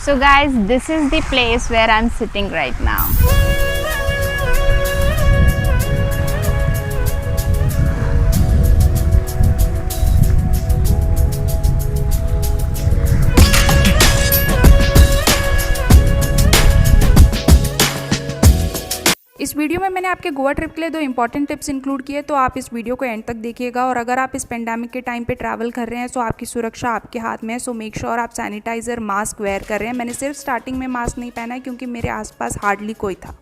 So guys, this is the place where I'm sitting right now. इस video में मैंने आपके गोवा ट्रिप के लिए 2 इंपॉर्टेंट टिप्स इंक्लूड किए, तो आप इस वीडियो को एंड तक देखिएगा। और अगर आप इस पेंडेमिक के टाइम पे ट्रैवल कर रहे हैं तो आपकी सुरक्षा आपके हाथ में है। सो मेक श्योर आप सैनिटाइज़र मास्क वेयर कर रहे हैं। मैंने सिर्फ स्टार्टिंग में मास्क नहीं पहना है क्योंकि मेरे आसपास हार्डली कोई था।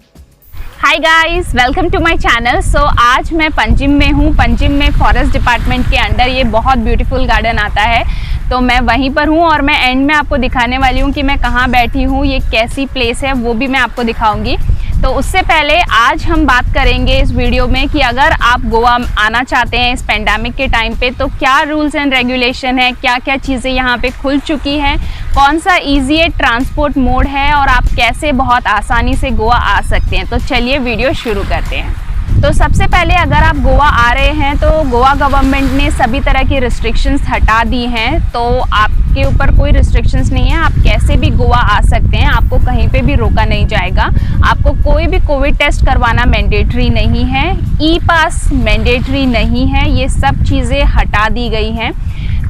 Hi guys, welcome to my channel. So आज मैं पंजिम में हूँ। पंजिम में फॉरेस्ट डिपार्टमेंट के अंडर ये बहुत ब्यूटीफुल गार्डन आता है, तो मैं वहीं पर हूँ और मैं एंड में आपको दिखाने वाली हूँ कि मैं कहाँ बैठी हूँ, ये कैसी प्लेस है वो भी मैं आपको दिखाऊंगी। तो उससे पहले आज हम बात करेंगे इस वीडियो में कि अगर आप गोवा आना चाहते हैं इस पेंडेमिक के टाइम पे तो क्या रूल्स एंड रेगुलेशन है, क्या क्या चीज़ें यहाँ पे खुल चुकी हैं, कौन सा ईजी ट्रांसपोर्ट मोड है और आप कैसे बहुत आसानी से गोवा आ सकते हैं। तो चलिए वीडियो शुरू करते हैं। तो सबसे पहले अगर आप गोवा आ रहे हैं तो गोवा गवर्नमेंट ने सभी तरह की रिस्ट्रिक्शंस हटा दी हैं, तो आपके ऊपर कोई रिस्ट्रिक्शंस नहीं है, आप कैसे भी गोवा आ सकते हैं, आपको कहीं पे भी रोका नहीं जाएगा। आपको कोई भी कोविड टेस्ट करवाना मैंडेटरी नहीं है, ई पास मैंडेटरी नहीं है, ये सब चीज़ें हटा दी गई हैं,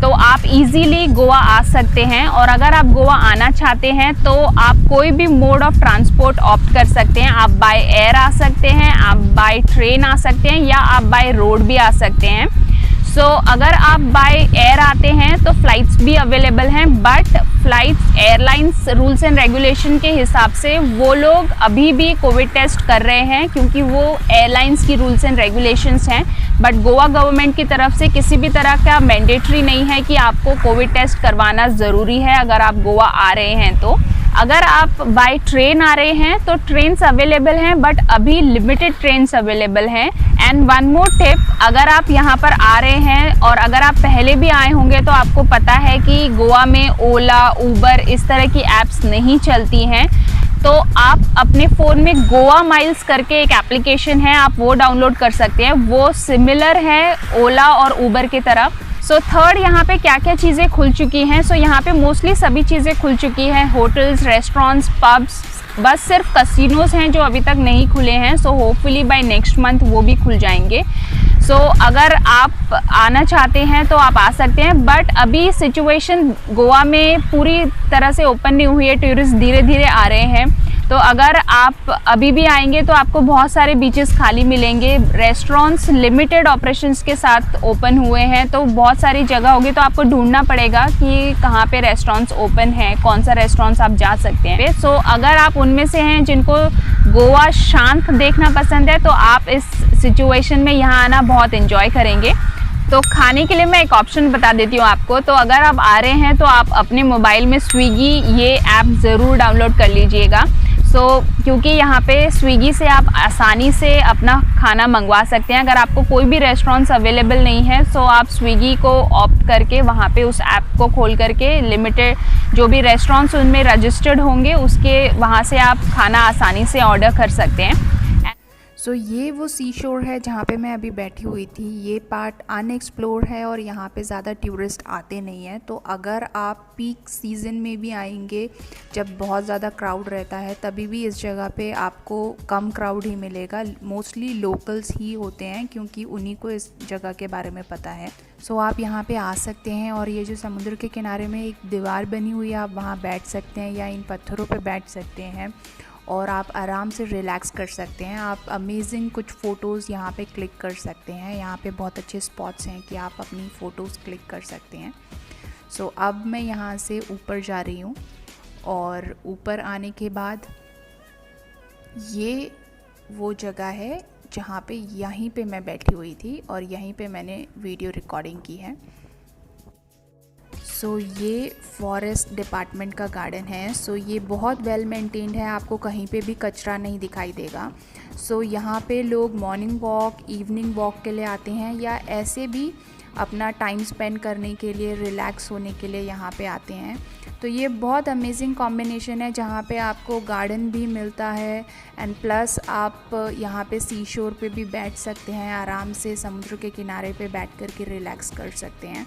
तो आप इजीली गोवा आ सकते हैं। और अगर आप गोवा आना चाहते हैं तो आप कोई भी मोड ऑफ ट्रांसपोर्ट ऑप्ट कर सकते हैं। आप बाय एयर आ सकते हैं, आप बाय ट्रेन आ सकते हैं या आप बाय रोड भी आ सकते हैं। सो अगर आप बाय एयर आते हैं तो फ़्लाइट्स भी अवेलेबल हैं, but flights airlines rules and regulation के हिसाब से वो लोग अभी भी कोविड टेस्ट कर रहे हैं क्योंकि वो एयरलाइंस की रूल्स एंड रेगुलेशंस हैं। बट गोवा गवर्नमेंट की तरफ से किसी भी तरह का मैंडेटरी नहीं है कि आपको कोविड टेस्ट करवाना ज़रूरी है अगर आप गोवा आ रहे हैं। तो अगर आप बाय ट्रेन आ रहे हैं तो ट्रेन्स अवेलेबल हैं, बट अभी लिमिटेड ट्रेन्स अवेलेबल हैं। एंड वन मोर टिप, अगर आप यहाँ पर आ रहे हैं और अगर आप पहले भी आए होंगे तो आपको पता है कि गोवा में ओला, उबर इस तरह की ऐप्स नहीं चलती हैं, तो आप अपने फ़ोन में गोवा माइल्स करके एक एप्लीकेशन है, आप वो डाउनलोड कर सकते हैं। वो सिमिलर है ओला और उबर की तरफ। सो थर्ड, यहाँ पे क्या क्या चीज़ें खुल चुकी हैं। सो यहाँ पे मोस्टली सभी चीज़ें खुल चुकी हैं, होटल्स, रेस्टोरेंट्स, पब्स, बस सिर्फ कसिनोज हैं जो अभी तक नहीं खुले हैं। So hopefully by next month वो भी खुल जाएंगे। सो अगर आप आना चाहते हैं तो आप आ सकते हैं, बट अभी सिचुएशन गोवा में पूरी तरह से ओपन नहीं हुई है, टूरिस्ट धीरे धीरे आ रहे हैं। तो अगर आप अभी भी आएंगे तो आपको बहुत सारे बीचेस खाली मिलेंगे, रेस्टोरेंट्स लिमिटेड ऑपरेशंस के साथ ओपन हुए हैं, तो बहुत सारी जगह होगी, तो आपको ढूंढना पड़ेगा कि कहाँ पे रेस्टोरेंट्स ओपन हैं, कौन सा रेस्टोरेंट्स आप जा सकते हैं। सो अगर आप उनमें से हैं जिनको गोवा शांत देखना पसंद है तो आप इस सिचुएशन में यहाँ आना बहुत एंजॉय करेंगे। तो खाने के लिए मैं एक ऑप्शन बता देती हूँ आपको। तो अगर आप आ रहे हैं तो आप अपने मोबाइल में स्विगी ये ऐप ज़रूर डाउनलोड कर लीजिएगा। क्योंकि यहाँ पे स्विगी से आप आसानी से अपना खाना मंगवा सकते हैं। अगर आपको कोई भी रेस्टोरेंट्स अवेलेबल नहीं है तो आप स्विगी को ऑप्ट करके वहाँ पे उस ऐप को खोल करके लिमिटेड जो भी रेस्टोरेंट्स उनमें रजिस्टर्ड होंगे उसके वहाँ से आप खाना आसानी से ऑर्डर कर सकते हैं। सो ये वो सी शोर है जहाँ पे मैं अभी बैठी हुई थी। ये पार्ट अनएक्सप्लोर्ड है और यहाँ पे ज़्यादा टूरिस्ट आते नहीं हैं। तो अगर आप पीक सीज़न में भी आएंगे जब बहुत ज़्यादा क्राउड रहता है तभी भी इस जगह पे आपको कम क्राउड ही मिलेगा। मोस्टली लोकल्स ही होते हैं क्योंकि उन्हीं को इस जगह के बारे में पता है। सो आप यहाँ पे आ सकते हैं और ये जो समुद्र के किनारे में एक दीवार बनी हुई है, आप वहाँ बैठ सकते हैं या इन पत्थरों पे बैठ सकते हैं और आप आराम से रिलैक्स कर सकते हैं। आप अमेजिंग कुछ फ़ोटोज़ यहाँ पे क्लिक कर सकते हैं। यहाँ पे बहुत अच्छे स्पॉट्स हैं कि आप अपनी फ़ोटोज़ क्लिक कर सकते हैं। सो अब मैं यहाँ से ऊपर जा रही हूँ और ऊपर आने के बाद ये वो जगह है जहाँ पे यहीं पे मैं बैठी हुई थी और यहीं पे मैंने वीडियो रिकॉर्डिंग की है। सो ये फॉरेस्ट डिपार्टमेंट का गार्डन है। सो ये बहुत वेल मेंटेन्ड है, आपको कहीं पे भी कचरा नहीं दिखाई देगा। सो यहाँ पे लोग मॉर्निंग वॉक, इवनिंग वॉक के लिए आते हैं या ऐसे भी अपना टाइम स्पेंड करने के लिए, रिलैक्स होने के लिए यहाँ पे आते हैं। तो ये बहुत अमेजिंग कॉम्बिनेशन है जहाँ पे आपको गार्डन भी मिलता है एंड प्लस आप यहाँ पे सी शोर पे भी बैठ सकते हैं, आराम से समुद्र के किनारे पे बैठ कर के रिलैक्स कर सकते हैं।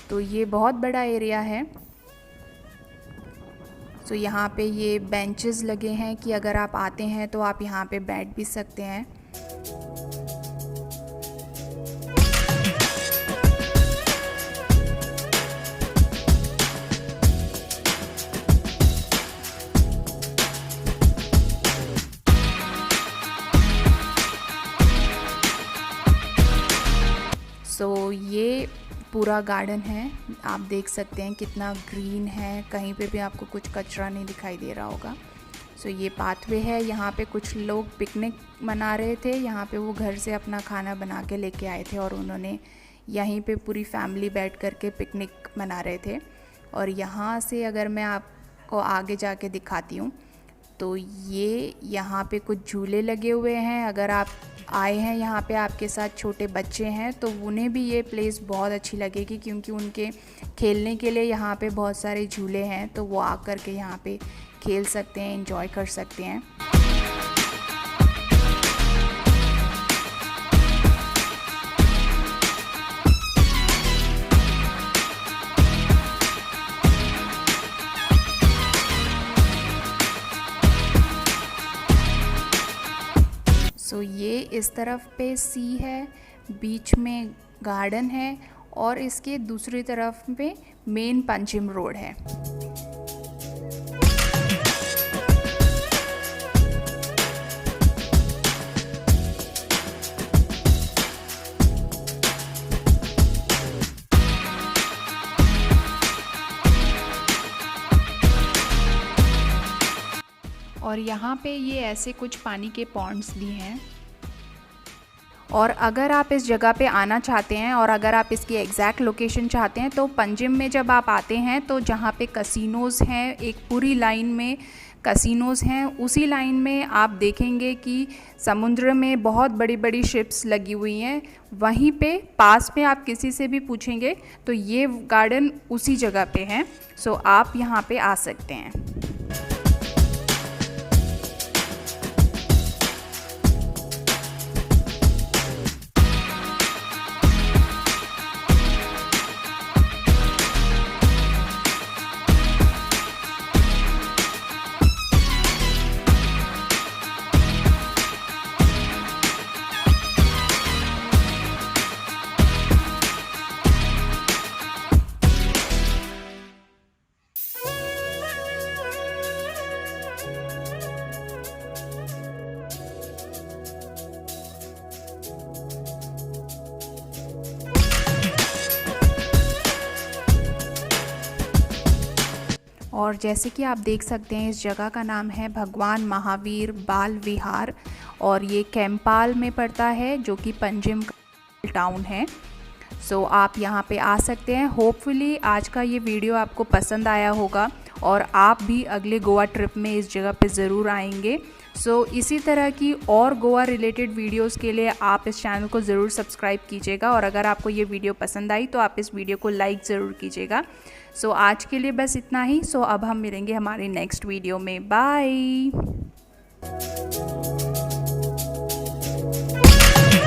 तो ये बहुत बड़ा एरिया है सो यहाँ पे ये बेंचेस लगे हैं कि अगर आप आते हैं तो आप यहाँ पे बैठ भी सकते हैं। सो ये पूरा गार्डन है, आप देख सकते हैं कितना ग्रीन है, कहीं पे भी आपको कुछ कचरा नहीं दिखाई दे रहा होगा। सो ये पाथवे है, यहाँ पे कुछ लोग पिकनिक मना रहे थे, यहाँ पे वो घर से अपना खाना बना के लेके आए थे और उन्होंने यहीं पे पूरी फैमिली बैठ कर के पिकनिक मना रहे थे। और यहाँ से अगर मैं आपको आगे जाके दिखाती हूँ तो ये यहाँ पे कुछ झूले लगे हुए हैं। अगर आप आए हैं यहाँ पे, आपके साथ छोटे बच्चे हैं, तो उन्हें भी ये प्लेस बहुत अच्छी लगेगी क्योंकि उनके खेलने के लिए यहाँ पे बहुत सारे झूले हैं, तो वो आकर के यहाँ पे खेल सकते हैं, एंजॉय कर सकते हैं। सो ये इस तरफ पे सी है, बीच में गार्डन है और इसके दूसरी तरफ पे मेन पंजिम रोड है। और यहाँ पे ये ऐसे कुछ पानी के पॉन्ड्स भी हैं। और अगर आप इस जगह पे आना चाहते हैं और अगर आप इसकी एग्जैक्ट लोकेशन चाहते हैं तो पंजिम में जब आप आते हैं तो जहाँ पे कसिनोज़ हैं, एक पूरी लाइन में कसिनोज़ हैं, उसी लाइन में आप देखेंगे कि समुद्र में बहुत बड़ी बड़ी शिप्स लगी हुई हैं। वहीं पे पास में आप किसी से भी पूछेंगे तो ये गार्डन उसी जगह पे है। सो आप यहाँ पे आ सकते हैं। और जैसे कि आप देख सकते हैं इस जगह का नाम है भगवान महावीर बाल विहार और ये कैंपाल में पड़ता है जो कि पंजिम टाउन है। सो आप यहाँ पे आ सकते हैं। होपफुली आज का ये वीडियो आपको पसंद आया होगा और आप भी अगले गोवा ट्रिप में इस जगह पे ज़रूर आएंगे। सो इसी तरह की और गोवा रिलेटेड वीडियोस के लिए आप इस चैनल को ज़रूर सब्सक्राइब कीजिएगा और अगर आपको ये वीडियो पसंद आई तो आप इस वीडियो को लाइक ज़रूर कीजिएगा। सो आज के लिए बस इतना ही। सो अब हम मिलेंगे हमारे नेक्स्ट वीडियो में। बाय।